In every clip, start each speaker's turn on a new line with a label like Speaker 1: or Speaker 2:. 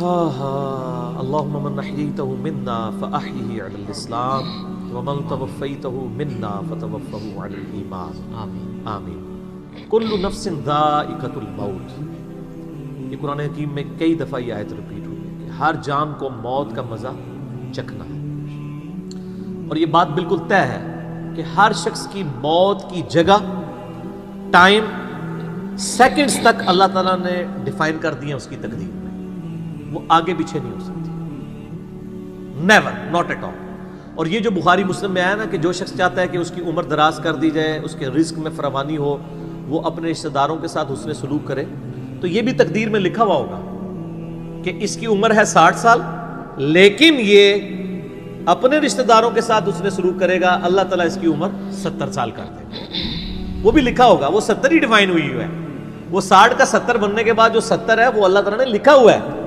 Speaker 1: اللهم من احييته منا فاحيه على الاسلام ومن توفيته منا فتوفه على الايمان
Speaker 2: آمین.
Speaker 1: آمین. کل نفس ذائقۃ الموت، یہ قرآن حکیم میں کئی دفعہ یہ آیت رپیٹ ہوئی ہے کہ ہر جان کو موت کا مزہ چکھنا ہے، اور یہ بات بالکل طے ہے کہ ہر شخص کی موت کی جگہ، ٹائم، سیکنڈز تک اللہ تعالیٰ نے ڈیفائن کر دیا اس کی تقدیر میں، وہ آگے پیچھے نہیں ہو سکتی، نیور، ناٹ ایٹ آل. اور یہ جو بخاری مسلم میں آیا نا کہ جو شخص چاہتا ہے کہ اس کی عمر دراز کر دی جائے، اس کے رزق میں فراوانی ہو، وہ اپنے رشتہ داروں کے ساتھ حسن سلوک کرے، تو یہ بھی تقدیر میں لکھا ہوا ہوگا کہ اس کی عمر ہے 60 سال، لیکن یہ اپنے رشتہ داروں کے ساتھ حسن سلوک کرے گا، اللہ تعالیٰ اس کی عمر 70 سال کر دے گا. وہ بھی لکھا ہوگا، وہ 70 ہی ڈیفائن ہوئی ہے، وہ 60 کا 70 بننے کے بعد جو 70 ہے وہ اللہ تعالیٰ نے لکھا ہوا ہے.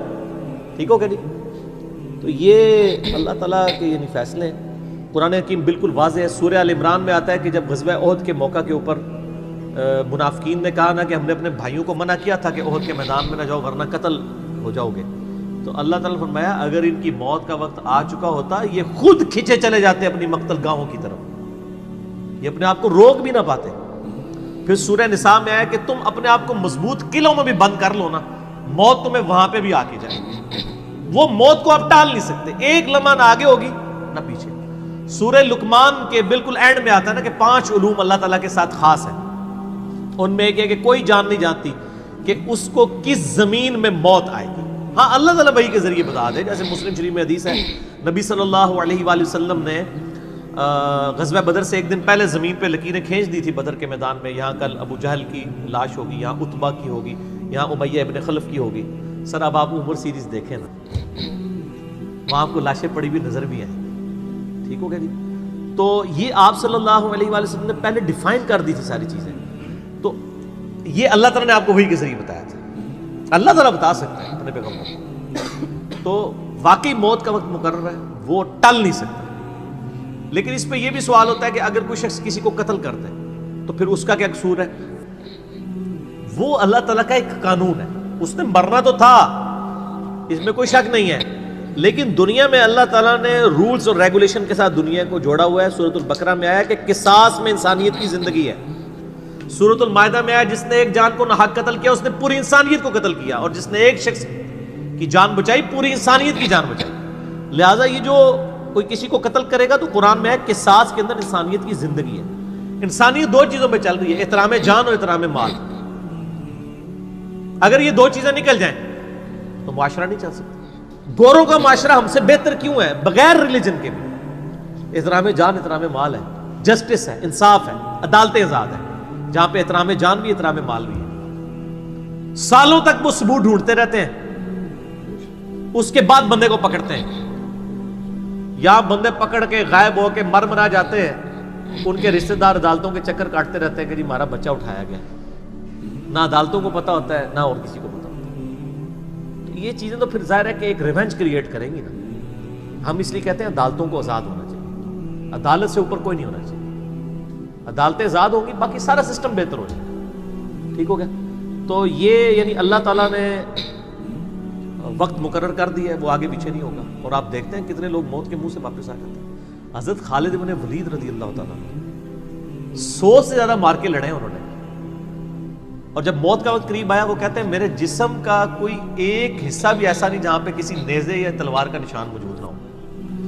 Speaker 1: ٹھیک ہو گیا جی؟ تو یہ اللہ تعالیٰ کے یعنی فیصلے ہیں. قرآن حکیم بالکل واضح ہے. سورہ آل عمران میں آتا ہے کہ جب غزوہ احد کے موقع کے اوپر منافقین نے کہا نا کہ ہم نے اپنے بھائیوں کو منع کیا تھا کہ احد کے میدان میں نہ جاؤ ورنہ قتل ہو جاؤ گے، تو اللہ تعالیٰ نے فرمایا اگر ان کی موت کا وقت آ چکا ہوتا یہ خود کھینچے چلے جاتے اپنی مقتل گاہوں کی طرف، یہ اپنے آپ کو روک بھی نہ پاتے. پھر سورہ نساء میں آیا کہ تم اپنے آپ کو مضبوط قلعوں میں بھی بند کر لو نا، موت تمہیں وہاں پہ بھی آ کے جائے گی. وہ موت کو آپ ٹال نہیں سکتے، ایک لمحہ نہ آگے ہوگی نہ پیچھے. سورہ لقمان کے بالکل اینڈ میں آتا ہے نا کہ 5 علوم اللہ تعالیٰ کے ساتھ خاص ہیں. ان میں ایک ہے کہ کوئی جان نہیں جانتی کہ اس کو کس زمین میں موت آئے گی. ہاں اللہ تعالیٰ وحی کے ذریعے بتا دے، جیسے مسلم شریف میں حدیث ہے نبی صلی اللہ علیہ وآلہ وسلم نے غزوہ بدر سے ایک دن پہلے زمین پہ لکیریں کھینچ دی تھی بدر کے میدان میں، یہاں کل ابو جہل کی لاش ہوگی، یہاں عتبہ کی ہوگی، یہاں امیہ ابن خلف کی ہوگی. سر اب آپ عمر سیریز دیکھیں نا، وہاں آپ کو لاشیں پڑی ہوئی نظر بھی ہیں. ٹھیک ہو گیا جی؟ تو یہ آپ صلی اللہ علیہ وآلہ وسلم نے پہلے ڈیفائن کر دی تھی ساری چیزیں. تو یہ اللہ تعالیٰ نے آپ کو وحی کے ذریعے بتایا تھا. اللہ تعالیٰ بتا سکتا ہے اپنے پیغمبر کو. تو واقعی موت کا وقت مقرر ہے، وہ ٹل نہیں سکتا. لیکن اس پہ یہ بھی سوال ہوتا ہے کہ اگر کوئی شخص کسی کو قتل کر دے تو پھر اس کا کیا قصور ہے؟ وہ اللہ تعالیٰ کا ایک قانون ہے، اس نے مرنا تو تھا، اس میں کوئی شک نہیں ہے، لیکن دنیا میں اللہ تعالیٰ نے رولز اور ریگولیشن کے ساتھ دنیا کو جوڑا ہوا ہے. سورۃ البقرہ میں آیا کہ قصاص میں انسانیت کی زندگی ہے. سورۃ المائدہ میں آیا جس نے ایک جان کو ناحق قتل کیا اس نے پوری انسانیت کو قتل کیا، اور جس نے ایک شخص کی جان بچائی پوری انسانیت کی جان بچائی. لہٰذا یہ جو کوئی کسی کو قتل کرے گا تو قرآن میں ہے قصاص کے اندر انسانیت کی زندگی ہے. انسانیت 2 چیزوں پہ چل رہی ہے، احترام جان اور احترام مال. اگر یہ 2 چیزیں نکل جائیں تو معاشرہ نہیں چل سکتا. گوروں کا معاشرہ ہم سے بہتر کیوں ہے؟ بغیر ریلیجن کے بھی احترام جان احترام مال ہے، جسٹس ہے، انصاف ہے، عدالت آزاد ہے، جہاں پہ احترام جان بھی احترام مال بھی ہے. سالوں تک وہ ثبوت ڈھونڈتے رہتے ہیں، اس کے بعد بندے کو پکڑتے ہیں. یا بندے پکڑ کے غائب ہو کے مر جاتے ہیں، ان کے رشتہ دار عدالتوں کے چکر کاٹتے رہتے ہیں کہ جی ہمارا بچہ اٹھایا گیا. نہ عدالتوں کو پتہ ہوتا ہے نہ اور کسی کو پتہ ہوتا ہے. تو یہ چیزیں تو پھر ظاہر ہے کہ ایک ریونج کریٹ کریں گی نا. ہم اس لیے کہتے ہیں عدالتوں کو آزاد ہونا چاہیے، عدالت سے اوپر کوئی نہیں ہونا چاہیے. عدالتیں آزاد ہوں گی باقی سارا سسٹم بہتر ہو جائے گا. ٹھیک ہو گیا؟ تو یہ یعنی اللہ تعالیٰ نے وقت مقرر کر دیا ہے، وہ آگے پیچھے نہیں ہوگا. اور آپ دیکھتے ہیں کتنے لوگ موت کے منہ سے واپس آ جاتے ہیں. حضرت خالد بن ولید رضی اللہ تعالیٰ 100 سے زیادہ مار کے لڑے انہوں نے، اور جب موت کا وقت قریب آیا وہ کہتے ہیں میرے جسم کا کوئی ایک حصہ بھی ایسا نہیں جہاں پہ کسی نیزے یا تلوار کا نشان موجود نہ ہو.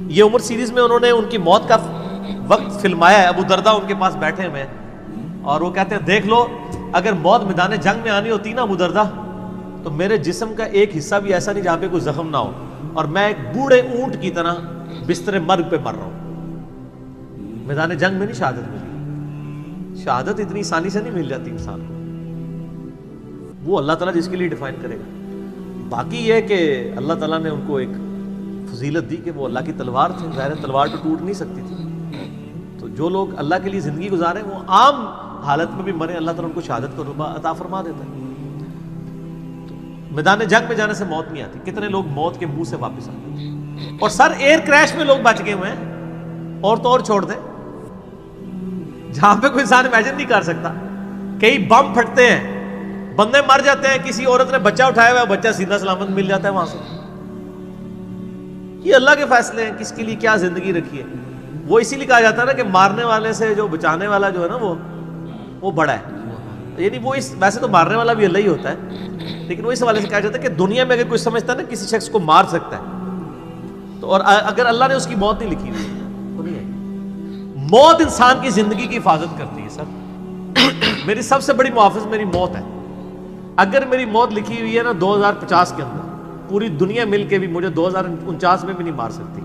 Speaker 1: یہ عمر سیریز میں انہوں نے ان کی موت کا وقت فلمایا ہے. ابو دردہ ان کے پاس بیٹھے ہوئے ہیں اور وہ کہتے ہیں دیکھ لو اگر موت میدان جنگ میں آنی ہوتی نا ابو دردہ تو میرے جسم کا ایک حصہ بھی ایسا نہیں جہاں پہ کوئی زخم نہ ہو، اور میں ایک بوڑھے اونٹ کی طرح بستر مرگ پہ مر رہا ہوں. میدان جنگ میں نہیں شہادت ملی. شہادت اتنی آسانی سے نہیں مل جاتی انسان کو، وہ اللہ تعالیٰ جس کے لیے ڈیفائن کرے گا. باقی یہ کہ اللہ تعالیٰ نے ان کو ایک فضیلت دی کہ وہ اللہ کی تلوار تھے. ظاہر تلوار تو ٹوٹ نہیں سکتی تھی. تو جو لوگ اللہ کے لیے زندگی گزارے وہ عام حالت میں بھی مرے، اللہ تعالیٰ ان کو شہادت کو عطا فرما دیتا ہے. میدان جنگ میں جانے سے موت نہیں آتی. کتنے لوگ موت کے منہ سے واپس آتے ہیں. اور سر ایئر کریش میں لوگ بچ گئے ہوئے ہیں، اور تو اور چھوڑ دیں جہاں پہ کوئی انسان امیجن نہیں کر سکتا. کئی بم پھٹتے ہیں، بندے مر جاتے ہیں، کسی عورت نے بچہ اٹھایا ہوا ہے، بچہ سیدھا سلامت مل جاتا ہے وہاں سے. یہ اللہ کے فیصلے ہیں کس کے لیے کیا زندگی رکھی ہے. وہ اسی لیے کہا جاتا ہے نا کہ مارنے والے سے جو بچانے والا جو ہے نا وہ بڑا ہے. یعنی وہ ویسے تو مارنے والا بھی اللہ ہی ہوتا ہے، لیکن وہ اس حوالے سے کہا جاتا ہے کہ دنیا میں اگر کوئی سمجھتا ہے نا کسی شخص کو مار سکتا ہے تو، اور اگر اللہ نے اس کی موت نہیں لکھی ہوئی تو نہیں ہے. موت انسان کی زندگی کی حفاظت کرتی ہے. سر میری سب سے بڑی محافظ میری موت ہے. اگر میری موت لکھی ہوئی ہے نا 2050 کے اندر، پوری دنیا مل کے بھی مجھے 2049 میں بھی نہیں مار سکتی.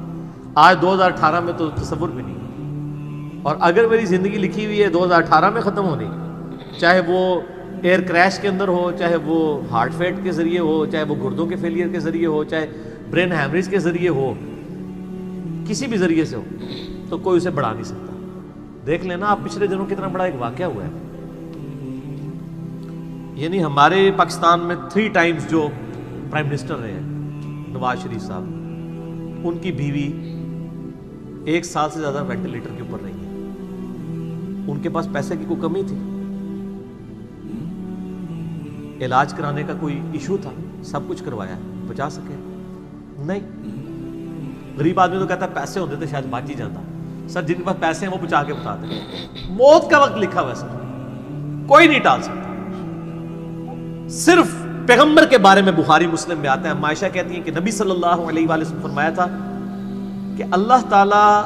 Speaker 1: آج 2018 میں تو تصور بھی نہیں. اور اگر میری زندگی لکھی ہوئی ہے 2018 میں ختم ہونی، چاہے وہ ایئر کریش کے اندر ہو، چاہے وہ ہارٹ فیٹ کے ذریعے ہو، چاہے وہ گردوں کے فیلئر کے ذریعے ہو، چاہے برین ہیمریج کے ذریعے ہو، کسی بھی ذریعے سے ہو، تو کوئی اسے بڑھا نہیں سکتا. دیکھ لینا آپ پچھلے دنوں کتنا بڑا ایک واقعہ ہوا ہے. یعنی ہمارے پاکستان میں 3 ٹائمز جو پرائم منسٹر رہے ہیں نواز شریف صاحب، ان کی بیوی 1 سال سے زیادہ وینٹیلیٹر کے اوپر رہی ہے. ان کے پاس پیسے کی کوئی کمی تھی؟ علاج کرانے کا کوئی ایشو تھا؟ سب کچھ کروایا، بچا سکے؟ نہیں. غریب آدمی تو کہتا ہے پیسے ہوتے تو شاید بچ ہی جاتا. سر جن کے پاس پیسے ہیں وہ بچا کے بتاتے ہیں. موت کا وقت لکھا ہوا ہے سر، کوئی نہیں ٹال سکتا. صرف پیغمبر کے بارے میں بخاری مسلم میں آتا ہے، عائشہ کہتی ہیں کہ نبی صلی اللہ علیہ وآلہ وسلم فرمایا تھا کہ اللہ تعالیٰ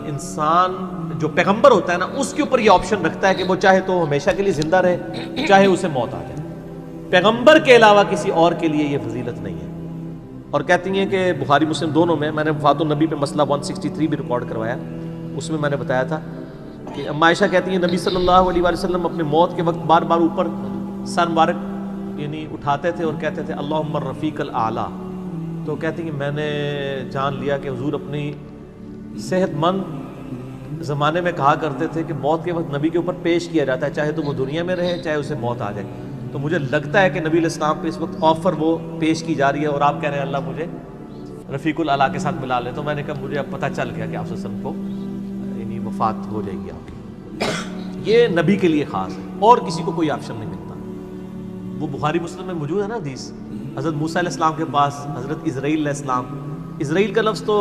Speaker 1: انسان جو پیغمبر ہوتا ہے نا اس کے اوپر یہ آپشن رکھتا ہے کہ وہ چاہے تو ہمیشہ کے لیے زندہ رہے، چاہے اسے موت آ جائے. پیغمبر کے علاوہ کسی اور کے لیے یہ فضیلت نہیں ہے. اور کہتی ہیں کہ بخاری مسلم دونوں میں نے وفات النبی پہ مسئلہ 163 بھی ریکارڈ کروایا، اس میں نے بتایا تھا کہ عائشہ کہتی ہیں نبی صلی اللہ علیہ وآلہ وسلم اپنے موت کے وقت بار بار اوپر سر مبارک یعنی اٹھاتے تھے اور کہتے تھے اللہم الرفیق الاعلیٰ. تو کہتی ہیں میں نے جان لیا کہ حضور اپنی صحت مند زمانے میں کہا کرتے تھے کہ موت کے وقت نبی کے اوپر پیش کیا جاتا ہے، چاہے تو وہ دنیا میں رہے چاہے اسے موت آ جائے. تو مجھے لگتا ہے کہ نبی علیہ السلام پہ اس وقت آفر وہ پیش کی جا رہی ہے اور آپ کہہ رہے ہیں اللہ مجھے رفیق الاعلیٰ کے ساتھ ملا لے. تو میں نے کہا مجھے اب پتہ چل گیا کہ آپ صلی اللہ علیہ وسلم کو یعنی وفات ہو جائے گی آپ کی. یہ نبی کے لیے خاص ہے اور کسی کو کوئی آپشن نہیں ملتا. وہ بخاری مسلم میں موجود ہے نا حدیث، حضرت موسیٰ علیہ السلام کے پاس حضرت اسرائیل علیہ السلام. اسرائیل کا لفظ تو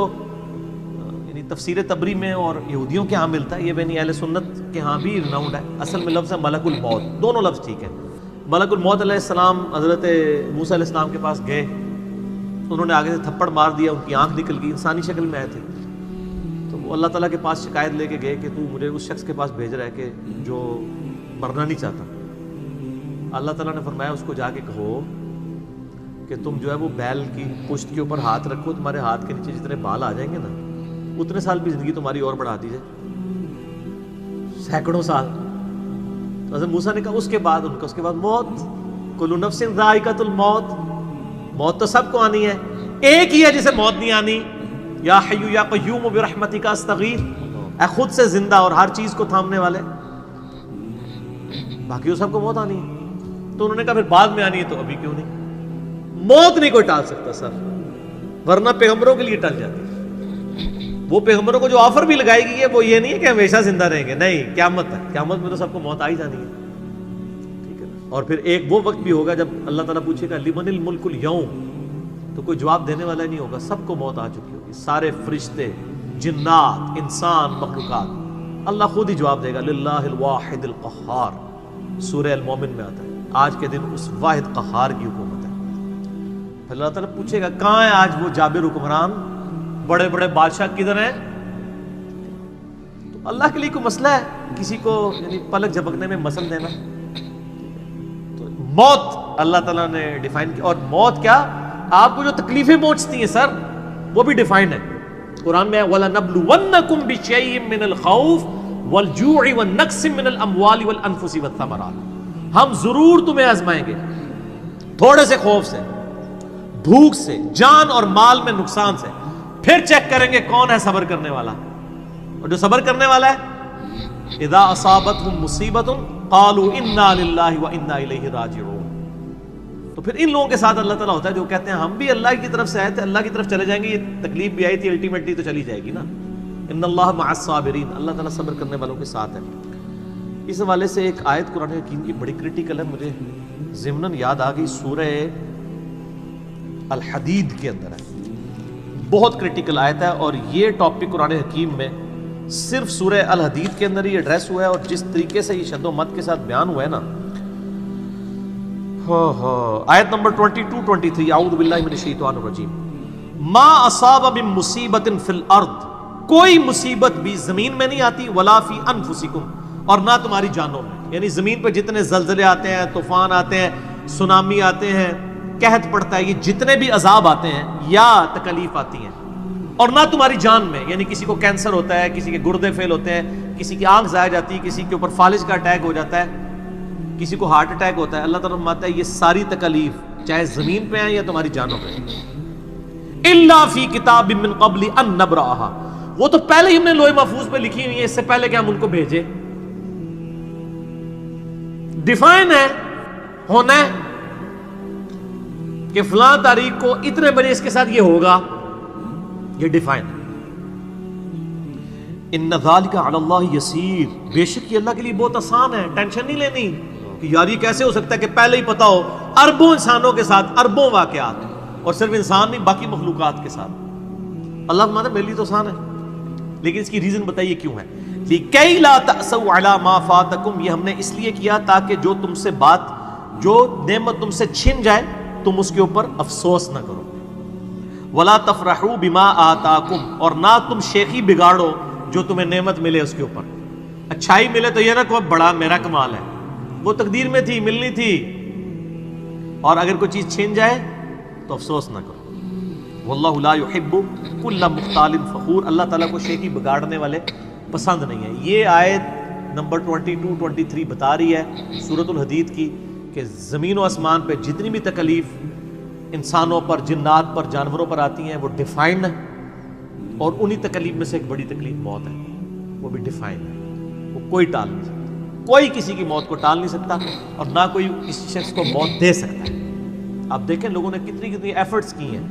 Speaker 1: یعنی تفسیر تبری میں اور یہودیوں کے ہاں ملتا ہے، یہ بنی اہل سنت کے ہاں بھی رناؤنڈ ہے. اصل میں لفظ ہے ملک الموت، دونوں لفظ ٹھیک ہے. ملک الموت علیہ السلام حضرت موسیٰ علیہ السلام کے پاس گئے، انہوں نے آگے سے تھپڑ مار دیا، ان کی آنکھ نکل گئی، انسانی شکل میں آئے تھے. تو وہ اللہ تعالیٰ کے پاس شکایت لے کے گئے کہ تو مجھے اس شخص کے پاس بھیج رہا ہے کہ جو مرنا نہیں چاہتا. اللہ تعالیٰ نے فرمایا اس کو جا کے کہو کہ تم جو ہے وہ بیل کی پشت کے اوپر ہاتھ رکھو، تمہارے ہاتھ کے نیچے جتنے بال آ جائیں گے نا اتنے سال بھی زندگی تمہاری اور بڑھا دی جائے، سینکڑوں سال. تو حضرت موسیٰ نے کہا اس کے بعد ان کا اس کے بعد موت، کل نفس ذائقۃ الموت، موت تو سب کو آنی ہے، ایک ہی ہے جسے موت نہیں آنی. یا حی یا قیوم برحمتک استغیث، اے خود سے زندہ اور ہر چیز کو تھامنے والے، باقی وہ سب کو موت آنی ہے. تو انہوں نے کہا پھر بعد میں آنی ہے تو ابھی کیوں نہیں؟ موت نہیں کوئی ٹال سکتا سر، ورنہ پیغمبروں کے لیے ٹل جاتی. وہ پیغمبروں کو جو آفر بھی لگائی گئی ہے وہ یہ نہیں ہے کہ ہمیشہ زندہ رہیں گے، نہیں، قیامت ہے، قیامت میں تو سب کو موت آ ہی جانی ہے. ٹھیک ہے. اور پھر ایک وہ وقت بھی ہوگا جب اللہ تعالیٰ پوچھے گا لمن الملک اليوم، تو کوئی جواب دینے والا نہیں ہوگا، سب کو موت آ چکی ہوگی، سارے فرشتے، جنات، انسان، مخلوقات. اللہ خود ہی جواب دے گا للہ الواحد القہار، سورہ المومن میں آتا ہے. آج کے دن اس واحد قہار کی حکومت ہے. پھر اللہ تعالیٰ پوچھے گا کہاں ہے آج وہ جابر حکمران، بڑے بڑے بادشاہ کدھر ہیں؟ تو اللہ کے لیے کوئی مسئلہ ہے کسی کو یعنی پلک جھپکنے میں مسل دینا؟ تو موت اللہ تعالیٰ نے ڈیفائن کی. اور موت کیا، آپ کو جو تکلیفیں پہنچتی ہیں سر وہ بھی ڈیفائن ہے. قرآن میں وَلَنَبْلُوَنَّكُمْ بِشَيْءٍ مِّنَ الْخَوْفِ وَالْجُوعِ وَالنَّقْصِ مِّنَ الْأَمْوَالِ وَالْأَنفُسِ وَالثَّمَرَاتِ. ہم ضرور تمہیں آزمائیں گے تھوڑے سے خوف سے، بھوک سے، جان اور مال میں نقصان سے، پھر چیک کریں گے کون ہے صبر کرنے والا. اور جو صبر کرنے والا ہے اذا اصابتهم مصیبت قالوا انا للہ وانا الیہ راجعون. تو پھر ان لوگوں کے ساتھ اللہ تعالیٰ ہوتا ہے جو کہتے ہیں ہم بھی اللہ کی طرف سے آئے تھے، اللہ کی طرف چلے جائیں گے، یہ تکلیف بھی آئی تھی الٹیمیٹلی تو چلی جائے گی نا. ان اللہ مع الصابرین، اللہ تعالیٰ صبر کرنے والوں کے ساتھ ہے. اس حوالے سے ایک آیت قرآن حکیم کی بڑی کریٹیکل ہے، مجھے ضمناً یاد آ گئی، سورہ الحدید کے اندر ہے. بہت کرٹیکل آیت ہے، اور یہ ٹاپک قرآن حکیم میں صرف سورہ الحدید کے اندر ہی ایڈریس ہوا ہے، اور جس طریقے سے یہ شد و مت کے ساتھ بیان ہوا ہے نا، آیت نمبر 22-23، اعوذ باللہ من الشیطان الرجیم، ما اصاب من مصیبت فی الارض، کوئی مصیبت بھی زمین میں نہیں آتی، ولا فی انفسکم، اور نہ تمہاری جانوں میں، یعنی زمین پہ جتنے زلزلے آتے ہیں، طوفان آتے ہیں، سونامی آتے ہیں، قحط پڑتا ہے، یہ جتنے بھی عذاب آتے ہیں یا تکلیف آتی ہیں، اور نہ تمہاری جان میں، یعنی کسی کو کینسر ہوتا ہے، کسی کے گردے فیل ہوتے ہیں، کسی کی آنکھ ضائع جاتی ہے، کسی کے اوپر فالج کا اٹیک ہو جاتا ہے، کسی کو ہارٹ اٹیک ہوتا ہے، اللہ تعالیٰ فرماتا ہے یہ ساری تکلیف چاہے زمین پہ ہیں یا تمہاری جانوں پہ ہیں، الا فی کتاب من قبل ان نبرأها، وہ تو پہلے ہی ہم نے لوح محفوظ پہ لکھی ہوئی ہے، اس سے پہلے کہ ہم ان کو بھیجے، ڈیفائن ہے، ہونا ہے کہ فلاں تاریخ کو اتنے بجے اس کے ساتھ یہ ہوگا، یہ ڈیفائن ہے۔ ان ذالک علی اللہ یسیر، بے شک یہ اللہ کے لیے بہت آسان ہے، ٹینشن نہیں لینی کہ یار یہ کیسے ہو سکتا ہے کہ پہلے ہی پتا ہو، اربوں انسانوں کے ساتھ اربوں واقعات، اور صرف انسان نہیں باقی مخلوقات کے ساتھ، اللہ فرماتا ہے میرے لیے تو آسان ہے، لیکن اس کی ریزن بتائیے کیوں ہے، لِكَيْ لَا تَأْسَوْا عَلَى مَا فَاتَكُمْ، یہ ہم نے اس لیے کیا تاکہ جو تم سے بات، جو نعمت تم سے چھن جائے تم اس کے اوپر افسوس نہ کرو، وَلَا تَفْرَحُوا بِمَا آتَاكُمْ، اور نہ تم شیخی بگاڑو جو تمہیں نعمت ملے اس کے اوپر، اچھائی ملے تو یہ نہ کہو بڑا میرا کمال ہے، وہ تقدیر میں تھی، ملنی تھی، اور اگر کوئی چیز چھن جائے تو افسوس نہ کرو، واللہ لا يحب كل مختال فخور، اللہ تعالیٰ کو شیخی بگاڑنے والے پسند نہیں ہے۔ یہ آیت نمبر 22-23 بتا رہی ہے سورۃ الحدید کی کہ زمین و آسمان پہ جتنی بھی تکلیف انسانوں پر، جنات پر، جانوروں پر آتی ہیں وہ ڈیفائنڈ ہے، اور انہی تکلیف میں سے ایک بڑی تکلیف موت ہے، وہ بھی ڈیفائنڈ ہے، وہ کوئی ٹال نہیں سکتا، کوئی کسی کی موت کو ٹال نہیں سکتا، اور نہ کوئی کسی شخص کو موت دے سکتا ہے۔ آپ دیکھیں لوگوں نے کتنی ایفرٹس کی ہیں،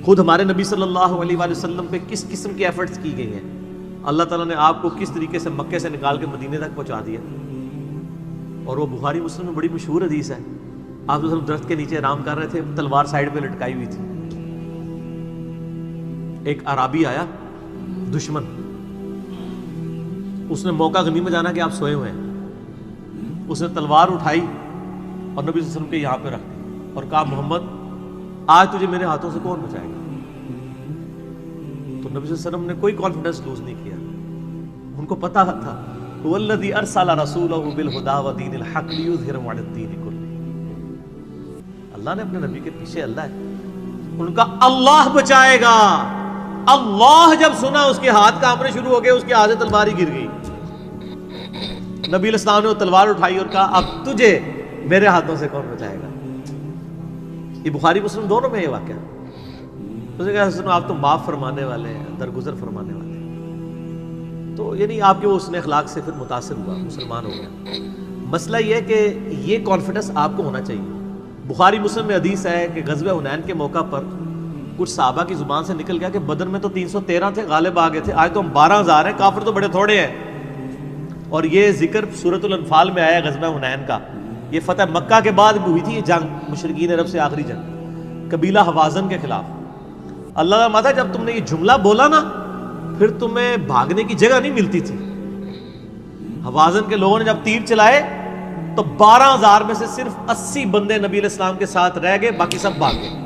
Speaker 1: خود ہمارے نبی صلی اللہ علیہ وآلہ وسلم پہ کس قسم کی ایفرٹس کی گئی ہیں، اللہ تعالیٰ نے آپ کو کس طریقے سے مکے سے نکال کے مدینے تک پہنچا دیا، اور وہ بخاری مسلم میں بڑی مشہور حدیث ہے، آپ تو درخت کے نیچے آرام کر رہے تھے، تلوار سائیڈ پہ لٹکائی ہوئی تھی، ایک عرابی آیا دشمن، اس نے موقع غنیمت جانا کہ آپ سوئے ہوئے ہیں، اس نے تلوار اٹھائی اور نبی صلی اللہ علیہ وسلم کے یہاں پہ رکھ دی اور کہا محمد آج تجھے میرے ہاتھوں سے کون بچائے گا؟ تو نبی صلی اللہ علیہ وسلم نے کوئی کانفیڈنس لوز نہیں کیا، ان کو پتا تھا والذی ارسل رسولہ بالہدی ودین الحق لیظہرہ علی الدین کلہ، اللہ نے اپنے نبی کے پیچھے اللہ ہے، ان کا اللہ بچائے گا، اللہ جب سنا اس کے ہاتھ کانپنے شروع ہو گئے، اس کے ہاتھ سے تلوار ہی گر گئی، نبی علیہ السلام نے وہ تلوار اٹھائی اور کہا اب تجھے میرے ہاتھوں سے کون بچائے گا؟ یہ بخاری مسلم دونوں میں یہ واقعہ، اس نے کہا سنو آپ تو معاف فرمانے والے ہیں، درگزر فرمانے والے ہیں، تو یعنی آپ کے وہ حسن اخلاق سے پھر متاثر ہوا، مسلمان ہو گیا۔ مسئلہ یہ ہے کہ یہ کانفیڈنس آپ کو ہونا چاہیے۔ بخاری مسلم میں حدیث ہے کہ غزوہ حنین کے موقع پر کچھ صحابہ کی زبان سے نکل گیا کہ بدر میں تو 313 تھے، غالب آ گئے تھے، آج تو ہم 12,000 ہیں، کافر تو بڑے تھوڑے ہیں، اور یہ ذکر سورۃ الانفال میں آیا غزوہ حنین کا، یہ فتح مکہ کے بعد بھی ہوئی تھی یہ جنگ، مشرکین عرب سے آخری جنگ قبیلہ حوازن کے خلاف۔ اللہ کا ماتا جب تم نے یہ جملہ بولا نا پھر تمہیں بھاگنے کی جگہ نہیں ملتی تھی، حوازن کے لوگوں نے جب تیر چلائے تو 12,000 میں سے صرف 80 بندے نبی علیہ السلام کے ساتھ رہ گئے، باقی سب بھاگ گئے۔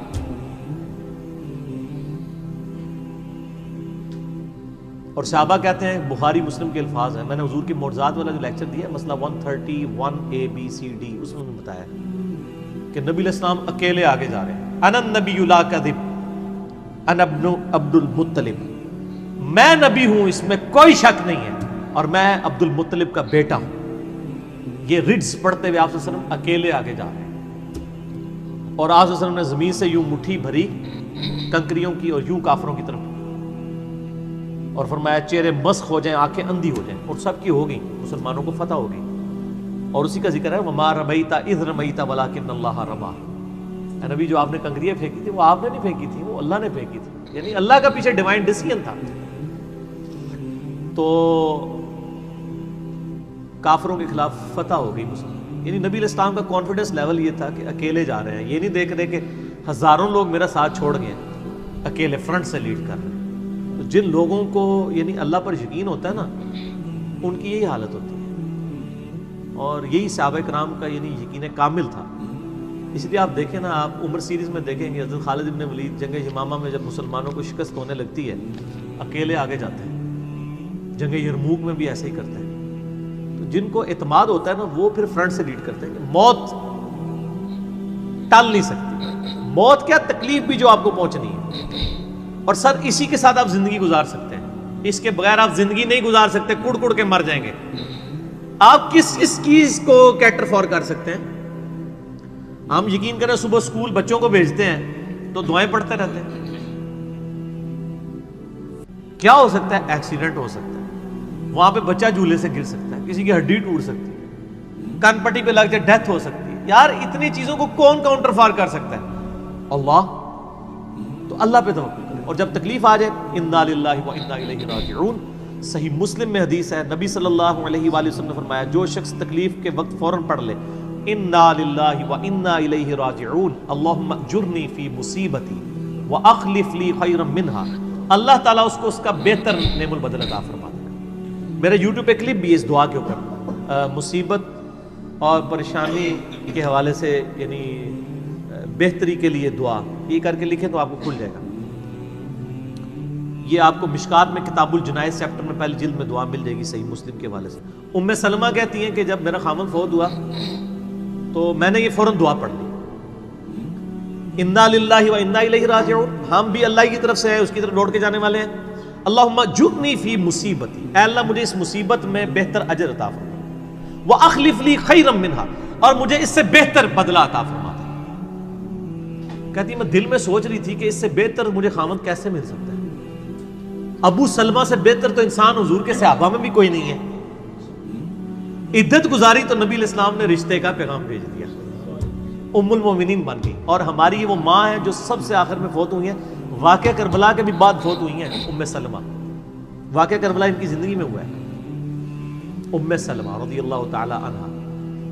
Speaker 1: اور صحابہ کہتے ہیں، بخاری مسلم کے الفاظ ہیں، میں نے حضور کی معجزات والا جو لیکچر دیا ہے مسئلہ 131 اس میں بتایا کہ نبی علیہ السلام اکیلے آگے جا رہے ہیں، انا النبی لا کذب انا ابن عبد المطلب، میں نبی ہوں اس میں کوئی شک نہیں ہے، اور میں عبد المطلب کا بیٹا ہوں۔ یہ رڈز پڑھتے ہوئے آپ صلی اللہ علیہ وسلم اکیلے آگے جا رہے ہیں، اور آپ صلی اللہ علیہ وسلم نے زمین سے یوں مٹھی بھری کنکریوں کی اور یوں کافروں کی طرف، اور فرمایا چہرے مسخ ہو جائیں، آنکھیں اندھی ہو جائیں، اور سب کی ہو گئی، مسلمانوں کو فتح ہو گئی، اور اسی کا ذکر ہے وما رمیت اذ رمیت ولکن اللہ رمی، اے نبی جو آپ نے کنکریاں پھینکی تھی وہ آپ نے نہیں پھینکی تھی، وہ اللہ نے پھینکی تھی، یعنی اللہ کا پیچھے ڈیوائن ڈیسیژن تھا۔ تو کافروں کے خلاف فتح ہو گئی مسلم، یعنی نبی علیہ السلام کا کانفیڈنس لیول یہ تھا کہ اکیلے جا رہے ہیں، یہ نہیں دیکھ رہے کہ ہزاروں لوگ میرا ساتھ چھوڑ گئے، اکیلے فرنٹ سے لیڈ کر رہے ہیں. تو جن لوگوں کو یعنی اللہ پر یقین ہوتا ہے نا، ان کی یہی حالت ہوتی ہے، اور یہی صحابہ کرام کا یعنی یقین کامل تھا. اس لیے آپ دیکھیں نا، آپ عمر سیریز میں دیکھیں گے حضرت خالد ابن ولید جنگ یمامہ میں جب مسلمانوں کو شکست ہونے لگتی ہے اکیلے آگے جاتے ہیں. جنگ یرموک میں بھی ایسے ہی کرتے ہیں. تو جن کو اعتماد ہوتا ہے نا وہ پھر فرنٹ سے لیڈ کرتے ہیں کہ موت ٹال نہیں سکتی. موت کیا تکلیف بھی جو آپ کو پہنچنی ہے، اور سر اسی کے ساتھ آپ زندگی گزار سکتے ہیں. اس کے بغیر آپ زندگی نہیں گزار سکتے، کڑ کڑ کے مر جائیں گے. آپ کس چیز کو کیٹر فور کر سکتے ہیں؟ ہم یقین کریں صبح اسکول بچوں کو بھیجتے ہیں تو دعائیں پڑھتے رہتے ہیں. کیا ہو سکتا ہے؟ ایکسیڈنٹ ہو سکتا ہے، وہاں پہ بچہ جھولے سے گر سکتا ہے، کسی کی ہڈی ٹوٹ سکتی ہے، کان پٹی پہ لگ جائے ڈیتھ ہو سکتی ہے. یار اتنی چیزوں کو کون کاؤنٹر فار کر سکتا ہے؟ اللہ. تو اللہ پہ توکل کریں، اور جب تکلیف آ جائے انا للہ و انا الیہ راجعون. صحیح مسلم میں حدیث ہے، نبی صلی اللہ علیہ وآلہ وسلم نے فرمایا جو شخص تکلیف کے وقت فوراً پڑھ لے انا للہ و انا الیہ راجعون اللہم اجرنی فی مصیبتی واخلف لی خیرا منہا، اللہ تعالیٰ اس کو اس کا بہتر نعم البدل عطا فرما دے گا. میرے یوٹیوب پہ کلپ بھی ہے اس دعا کے اوپر، مصیبت اور پریشانی کے حوالے سے یعنی بہتری کے لیے دعا، یہ کر کے لکھیں تو آپ کو کھل جائے گا. یہ آپ کو مشکات میں کتاب الجنائز چیپٹر میں پہلی جلد میں دعا مل جائے گی صحیح مسلم کے حوالے سے. ام سلمہ کہتی ہیں کہ جب میرا خامن فوت ہوا تو میں نے یہ فوراً دعا پڑھ لی، انا للہ و انا الیہ راجعون، ہم بھی اللہ کی طرف سے ہیں، اس کی طرف لوٹ کے جانے والے ہیں. اللہم اجرنی فی مصیبتی، اے اللہ مجھے اس مصیبت میں بہتر اجر عطا فرما، واخلف لی خیرا منہا، اور مجھے اس سے بہتر بدلہ عطا فرما دے. کہتی میں دل میں سوچ رہی تھی کہ اس سے بہتر مجھے خامد کیسے مل سکتا ہے؟ ابو سلمہ سے بہتر تو انسان حضور کے صحابہ میں بھی کوئی نہیں ہے. عدت گزاری تو نبی علیہ السلام نے رشتے کا پیغام بھیج دیا، ام المومنین بن گئی. اور ہماری وہ ماں ہے جو سب سے آخر میں فوت ہوئی ہیں، واقعہ کربلا کے بھی بعد فوت ہوئی ہیں. ام سلمہ، واقعہ کربلا ان کی زندگی میں ہوا ہے، ام سلمہ رضی اللہ تعالی عنہا.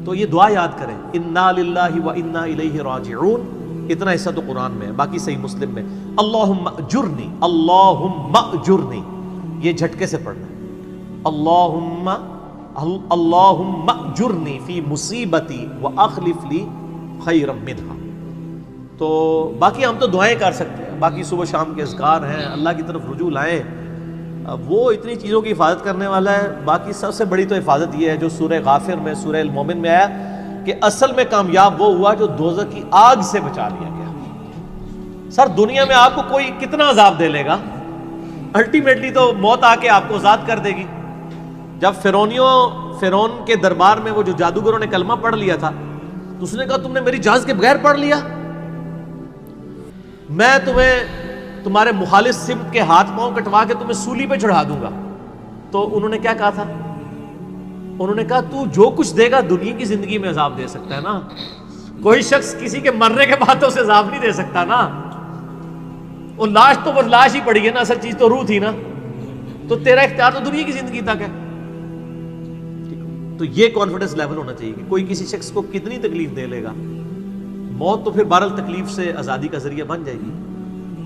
Speaker 1: تو یہ دعا یاد کریں، انا للہ و انا الیہ راجعون. اتنا حصہ تو قرآن میں ہے، باقی صحیح مسلم میں اللہم اجرنی، اللہم اجرنی، یہ جھٹکے سے پڑھنا ہے. اللہم اجرنی فی مصیبتی واخلف لی خیرا منہا. تو باقی ہم تو دعائیں کر سکتے ہیں، باقی صبح شام کے اذکار ہیں، اللہ کی طرف رجوع لائیں. وہ اتنی چیزوں کی حفاظت کرنے والا ہے. باقی سب سے بڑی تو حفاظت یہ ہے جو سورہ غافر میں، سورہ المومن میں آیا کہ اصل میں کامیاب وہ ہوا جو دوزخ کی آگ سے بچا لیا گیا. سر دنیا میں آپ کو کوئی کتنا عذاب دے لے گا، الٹیمیٹلی تو موت آ کے آپ کو آزاد کر دے گی. جب فرعون کے دربار میں وہ جو جادوگروں نے کلمہ پڑھ لیا تھا تو اس نے کہا تم نے میری اجازت کے بغیر پڑھ لیا، میں تمہیں تمہارے مخالف سمت کے ہاتھ پاؤں کٹوا کے تمہیں سولی پہ چڑھا دوں گا. تو انہوں نے کیا کہا تھا؟ انہوں نے کہا تو جو کچھ دے گا دنیا کی زندگی میں عذاب دے سکتا ہے نا، کوئی شخص کسی کے مرنے کے بعد تو اسے عذاب نہیں دے سکتا نا. وہ لاش تو وہ لاش ہی پڑی ہے نا، اصل چیز تو روح تھی نا. تو تیرا اختیار تو دنیا کی زندگی تک ہے. تو یہ کانفیڈنس لیول ہونا چاہیے کہ کوئی کسی شخص کو کتنی تکلیف دے لے گا، موت تو پھر بہرحال تکلیف سے آزادی کا ذریعہ بن جائے گی.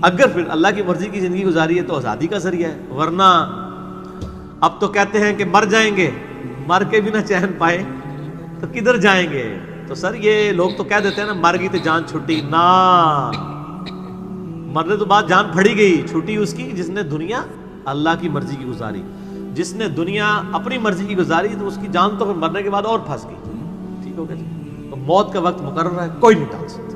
Speaker 1: اگر پھر اللہ کی مرضی کی زندگی گزاری ہے تو آزادی کا ذریعہ ہے. ورنہ اب تو کہتے ہیں کہ مر جائیں گے، مر کے بھی نہ چین پائے تو کدھر جائیں گے. تو سر یہ لوگ تو کہہ دیتے ہیں نا مر گئی تو جان چھٹی، نہ، مرنے تو بعد جان پھڑی گئی. چھٹی اس کی جس نے دنیا اللہ کی مرضی کی گزاری، جس نے دنیا اپنی مرضی کی گزاری تو اس کی جان تو پھر مرنے کے بعد اور پھنس گئی. ٹھیک ہو گیا جی. تو موت کا وقت مقرر ہے، کوئی نہیں ٹال سکتا.